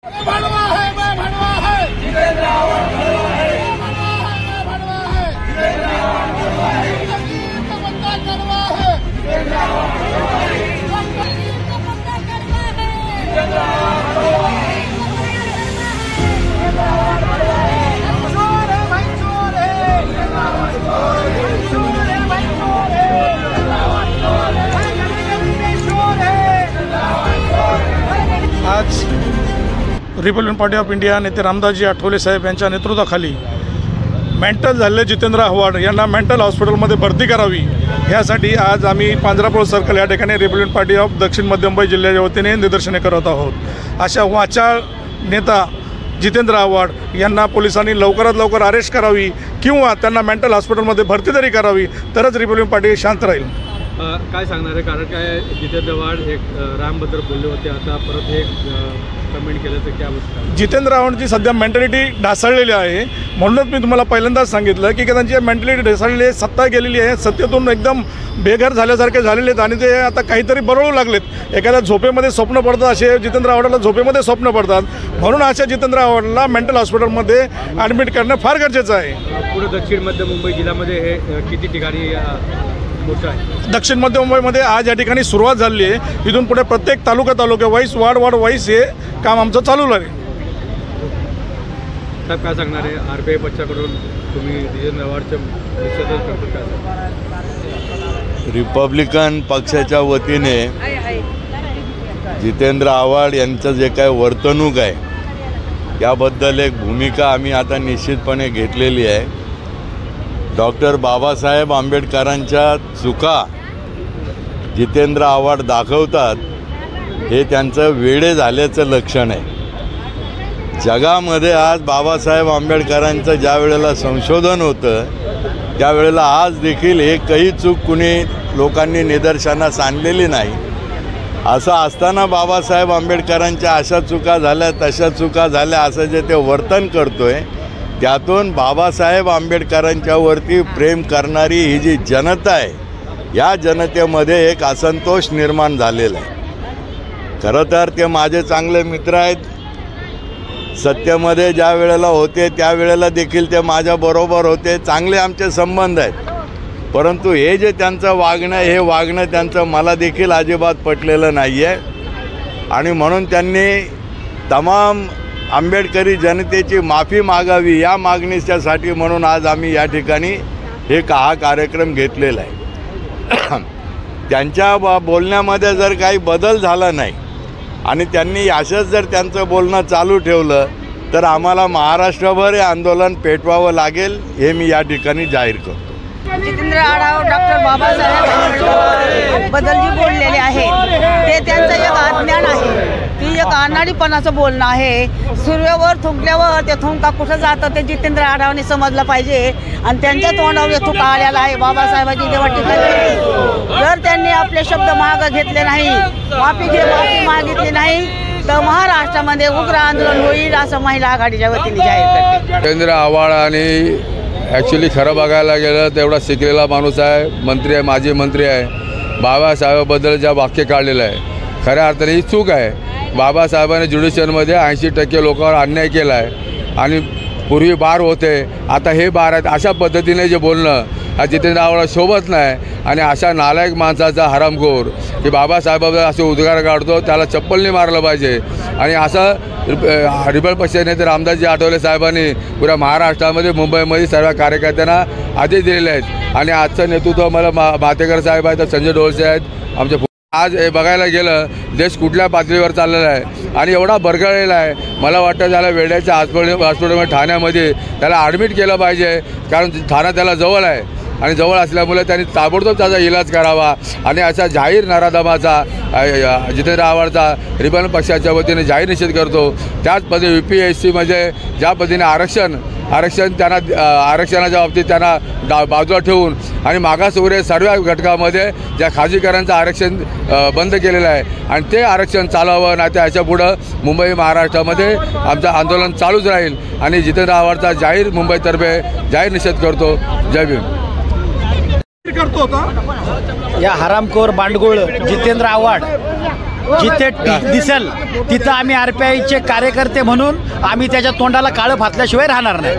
भड़वा है, मैं भड़वा है, जितेंद्र आव्हाड भड़वा है, भड़वा है, जितेंद्र आव्हाड भड़वा है, का पत्ता कड़वा है, जितेंद्र आव्हाड भड़वा है, का पत्ता कड़वा है, जितेंद्र आव्हाड भड़वा है, जितेंद्र आव्हाड भड़वा है, चोर है भाई चोर है, जितेंद्र आव्हाड चोर है, चोर है भाई चोर है, जितेंद्र आव्हाड चोर है, चोर है, जितेंद्र आव्हाड चोर है। आज रिपब्लिकन पार्टी ऑफ इंडिया नेते रामदासजी आठवले साहेब यांच्या नेतृत्वाखाली मेंटल झालेले जितेंद्र आव्हाड यांना मेंटल हॉस्पिटलमध्ये भरती करावी यासाठी आज आम्ही पांजरापूर सर्कल या ठिकाणी रिपब्लिकन पार्टी ऑफ दक्षिण मध्य मुंबई जिल्ह्याच्या वतीने निदर्शने करत आहोत। अशा वाचाळ नेता जितेंद्र आव्हाड यांना पोलिसांनी लवकरात लवकर अरेस्ट करावी किंवा त्यांना मेंटल हॉस्पिटलमध्ये भरती तरी करावी, तरच रिपब्लिकन पार्टी शांत राहील। काय सांगणार आहे? कारण काय जितेंद्र आव्हाड एक रामबद्दल बोलले होते, आता परत एक कमेंट केलं तर क्या बोलतात? जितेंद्र आव्हाडची सध्या मेंटॅलिटी ढासळलेली आहे, म्हणूनच मी तुम्हाला पहिल्यांदाच सांगितलं की त्यांची मेंटॅलिटी ढासळलेली आहे, सत्ता गेलेली आहे, सत्तेतून एकदम बेघर झाल्यासारखे झालेले आहेत आणि ते आता काहीतरी बरळू लागलेत। एखाद्या झोपेमध्ये स्वप्न पडतात असे जितेंद्र आव्हाडला झोपेमध्ये स्वप्न पडतात, म्हणून अशा जितेंद्र आव्हाडला मेंटल हॉस्पिटलमध्ये ॲडमिट करणं फार गरजेचं आहे। पुढे दक्षिण मध्य मुंबई जिल्ह्यामध्ये हे किती ठिकाणी दक्षिण मध्य मुंबईमध्ये आज या ठिकाणी सुरुवात झाली आहे। इथून पुढे प्रत्येक तालुका वाईज वार्ड वाईज हे काम आमचं चालू आहे। साहेब काय सांगणार आहे? आरपीआय पक्षाकडून तुम्ही जितेंद्र आव्हाडच्या निषेधच करतो का? रिपब्लिकन पक्षाच्या वतीने जितेंद्र आव्हाड यांचं जे काय वर्तणूक आहे याबद्दल एक भूमिका आम्ही आता निश्चितपणे घेतलेली आहे। डॉक्टर बाबासाहेब आंबेडकरांच्या चुका जितेंद्र आव्हाड दाखवतात हे त्यांचं वेडे झाल्याचं लक्षण आहे। जगामध्ये आज बाबासाहेब आंबेडकरांचं ज्या वेळेला संशोधन होतं त्यावेळेला आज देखील एकही चूक कुणी लोकांनी निदर्शनास आणलेली नाही। असं असताना बाबासाहेब आंबेडकरांच्या अशा चुका झाल्या तशा चुका झाल्या असं जे ते वर्तन करतोय त्यातून बाबासाहेब आंबेडकरांच्यावरती प्रेम करणारी ही जी जनता आहे या जनतेमध्ये एक असंतोष निर्माण झालेला आहे। खरं तर ते माझे चांगले मित्र आहेत, सत्तेमध्ये ज्या वेळेला होते त्यावेळेला देखील ते माझ्याबरोबर होते, चांगले आमचे संबंध आहेत। परंतु हे जे त्यांचं वागणं त्यांचं मला देखील अजिबात पटलेलं नाही आहे आणि म्हणून त्यांनी तमाम आंबेडकरी जनतेची माफी मागावी या मागणीच्यासाठी म्हणून आज आम्ही या ठिकाणी हा कार्यक्रम घेतलेला आहे। त्यांच्या बोलण्यामध्ये जर काही बदल झाला नाही आणि त्यांनी असंच जर त्यांचं बोलणं चालू ठेवलं तर आम्हाला महाराष्ट्रभर हे आंदोलन पेटवावं लागेल हे मी या ठिकाणी जाहीर करतो। जितेंद्र आव्हाड डॉक्टर बाबासाहेब आंबेडकर बद्दल जी बोललेले आहेत ते त्यांचं एक अज्ञान आहे, ती एक अनाडीपणाचं बोलणं आहे। सूर्यावर थुंकल्यावर ते थुंका कुठं जातं ते जितेंद्र आव्हाडने समजलं पाहिजे आणि त्यांच्या तोंडावर थुंका आलेला आहे। बाबासाहेबांची जेव्हा टीका केली जर त्यांनी आपले शब्द मागं घेतले नाही, माफी मागितली नाही तर महाराष्ट्रामध्ये उग्र आंदोलन होईल असं महिला आघाडीच्या वतीने जाहीर करते। जितेंद्र आव्हाड आणि ॲक्च्युली खरं बघायला गेलं तेवढा शिकलेला माणूस आहे, मंत्री आहे, माजी मंत्री आहे। बाबासाहेबाबद्दल ज्या वाक्य काढलेलं आहे खऱ्या अर्थाने ही चूक आहे। बाबासाहेबांनी ज्युडिशियलमध्ये 80% लोकांवर अन्याय केला आहे आणि पूर्वी बार होते आता हे बार आहेत। अशा पद्धतीने जे बोलणं हा जितेंद्र आव्हाड शोभत नाही आणि अशा नालायक माणसाचा हरामखोर की बाबासाहेबाबद्दल असे उद्गार काढतो त्याला चप्पलने मारलं पाहिजे। आणि असं रिपब्लिकन पक्षाचे नेते रामदासजी आठवले साहेबांनी पुऱ्या महाराष्ट्रामध्ये मुंबईमध्ये सर्व कार्यकर्त्यांना आदेश दिलेले आहेत आणि आजचं नेतृत्व मला मातेकर साहेब आहेत, संजय डोळसे आहेत आमचे। आज बघायला गेलं देश कुठल्या पातळीवर चाललेला आहे आणि एवढा बरगळलेला आहे, मला वाटतं त्याला वेड्याच्या हॉस्पिटलमध्ये ठाण्यामध्ये त्याला ॲडमिट केलं पाहिजे, कारण ठाणा त्याला जवळ आहे आणि जवळ असल्यामुळे त्यांनी ताबडतोब त्याचा इलाज करावा। आणि अशा जाहीर नराधमाचा जितेंद्र आव्हाडचा रिपब्लिकन पक्षाच्या वतीने जाहीर निषेध करतो। त्याच पद्धतीने UPSCमध्ये ज्या पद्धतीने आरक्षण त्यांना आरक्षणाच्या बाबतीत त्यांना बाजूला ठेवून आणि मागासवर्गीय सर्व घटकामध्ये ज्या खाजगीकरांचं आरक्षण बंद केलेलं आहे आणि ते आरक्षण चालावं नाही तर याच्या पुढं मुंबई महाराष्ट्रामध्ये आमचं आंदोलन चालूच राहील आणि जितेंद्र आव्हाडचा जाहीर मुंबईतर्फे जाहीर निषेध करतो। जय भीम। करतो होता या हरामखोर बांडगुळ जितेंद्र आव्हाड जिथे दिसेल तिथं आम्ही RPIचे कार्यकर्ते म्हणून आम्ही त्याच्या तोंडाला काळं फासल्याशिवाय राहणार नाही.